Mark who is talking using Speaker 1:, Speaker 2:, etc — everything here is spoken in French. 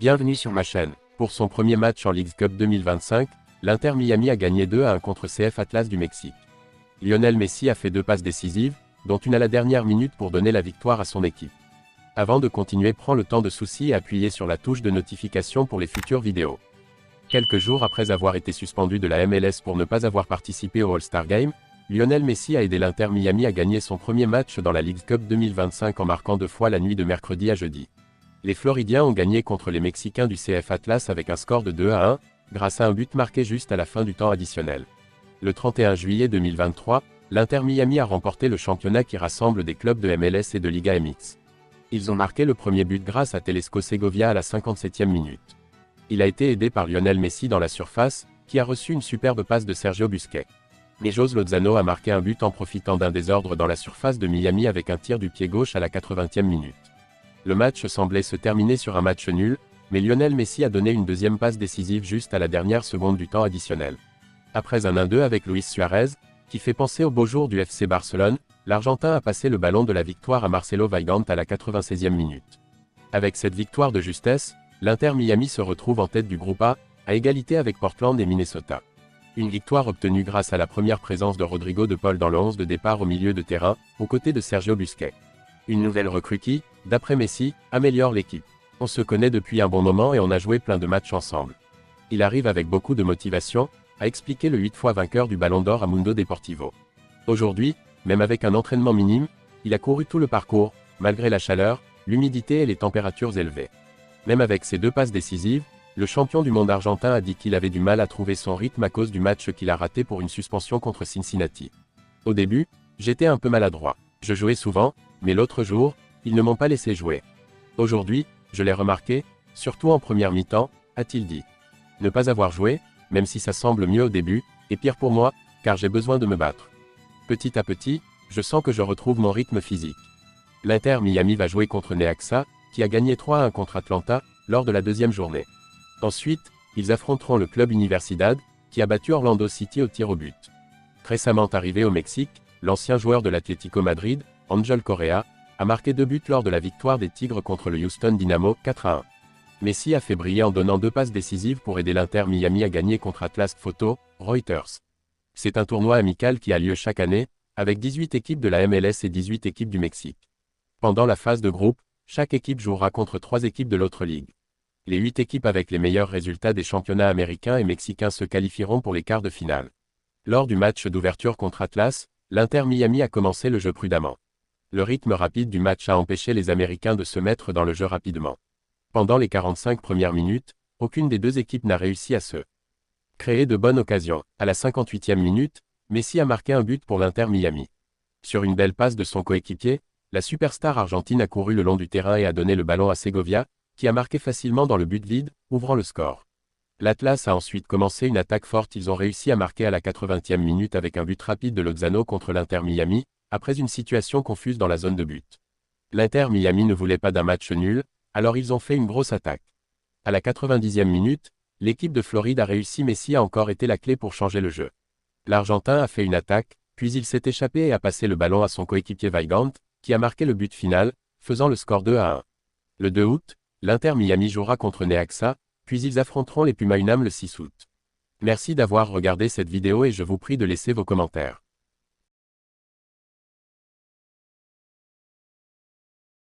Speaker 1: Bienvenue sur ma chaîne. Pour son premier match en Leagues Cup 2025, l'Inter Miami a gagné 2-1 contre CF Atlas du Mexique. Lionel Messi a fait 2 passes décisives, dont une à la dernière minute pour donner la victoire à son équipe. Avant de continuer, prends le temps de souci et appuyer sur la touche de notification pour les futures vidéos. Quelques jours après avoir été suspendu de la MLS pour ne pas avoir participé au All-Star Game, Lionel Messi a aidé l'Inter Miami à gagner son premier match dans la Leagues Cup 2025 en marquant 2 fois la nuit de mercredi à jeudi. Les Floridiens ont gagné contre les Mexicains du CF Atlas avec un score de 2-1, grâce à un but marqué juste à la fin du temps additionnel. Le 31 juillet 2023, l'Inter Miami a remporté le championnat qui rassemble des clubs de MLS et de Liga MX. Ils ont marqué le premier but grâce à Telesco Segovia à la 57e minute. Il a été aidé par Lionel Messi dans la surface, qui a reçu une superbe passe de Sergio Busquets. Mais Jose Lozano a marqué un but en profitant d'un désordre dans la surface de Miami avec un tir du pied gauche à la 80e minute. Le match semblait se terminer sur un match nul, mais Lionel Messi a donné une deuxième passe décisive juste à la dernière seconde du temps additionnel. Après un 1-2 avec Luis Suarez, qui fait penser au beau jour du FC Barcelone, l'Argentin a passé le ballon de la victoire à Marcelo Weigand à la 96e minute. Avec cette victoire de justesse, l'Inter Miami se retrouve en tête du groupe A, à égalité avec Portland et Minnesota. Une victoire obtenue grâce à la première présence de Rodrigo de Paul dans le 11 de départ au milieu de terrain, aux côtés de Sergio Busquets. Une nouvelle recrue qui, d'après Messi, améliore l'équipe. On se connaît depuis un bon moment et on a joué plein de matchs ensemble. Il arrive avec beaucoup de motivation, a expliqué le 8 fois vainqueur du Ballon d'Or à Mundo Deportivo. Aujourd'hui, même avec un entraînement minime, il a couru tout le parcours, malgré la chaleur, l'humidité et les températures élevées. Même avec ses 2 passes décisives, le champion du monde argentin a dit qu'il avait du mal à trouver son rythme à cause du match qu'il a raté pour une suspension contre Cincinnati. Au début, j'étais un peu maladroit. Je jouais souvent, mais l'autre jour, ils ne m'ont pas laissé jouer. Aujourd'hui, je l'ai remarqué, surtout en première mi-temps, a-t-il dit. Ne pas avoir joué, même si ça semble mieux au début, est pire pour moi, car j'ai besoin de me battre. Petit à petit, je sens que je retrouve mon rythme physique. L'Inter Miami va jouer contre Necaxa, qui a gagné 3-1 contre Atlanta, lors de la deuxième journée. Ensuite, ils affronteront le club Universidad, qui a battu Orlando City au tir au but. Récemment arrivé au Mexique, l'ancien joueur de l'Atlético Madrid, Angel Correa, a marqué 2 buts lors de la victoire des Tigres contre le Houston Dynamo 4-1. Messi a fait briller en donnant 2 passes décisives pour aider l'Inter Miami à gagner contre Atlas Photo, Reuters. C'est un tournoi amical qui a lieu chaque année, avec 18 équipes de la MLS et 18 équipes du Mexique. Pendant la phase de groupe, chaque équipe jouera contre 3 équipes de l'autre ligue. Les 8 équipes avec les meilleurs résultats des championnats américains et mexicains se qualifieront pour les quarts de finale. Lors du match d'ouverture contre Atlas, l'Inter Miami a commencé le jeu prudemment. Le rythme rapide du match a empêché les Américains de se mettre dans le jeu rapidement. Pendant les 45 premières minutes, aucune des 2 équipes n'a réussi à se créer de bonnes occasions. À la 58e minute, Messi a marqué un but pour l'Inter Miami. Sur une belle passe de son coéquipier, la superstar argentine a couru le long du terrain et a donné le ballon à Segovia, qui a marqué facilement dans le but vide, ouvrant le score. L'Atlas a ensuite commencé une attaque forte. Ils ont réussi à marquer à la 80e minute avec un but rapide de Lozano contre l'Inter Miami, après une situation confuse dans la zone de but. L'Inter Miami ne voulait pas d'un match nul, alors ils ont fait une grosse attaque. À la 90e minute, l'équipe de Floride a réussi. Messi a encore été la clé pour changer le jeu. L'Argentin a fait une attaque, puis il s'est échappé et a passé le ballon à son coéquipier Weigand, qui a marqué le but final, faisant le score 2-1. Le 2 août, l'Inter Miami jouera contre Necaxa, puis ils affronteront les Pumas UNAM le 6 août. Merci d'avoir regardé cette vidéo et je vous prie de laisser vos commentaires.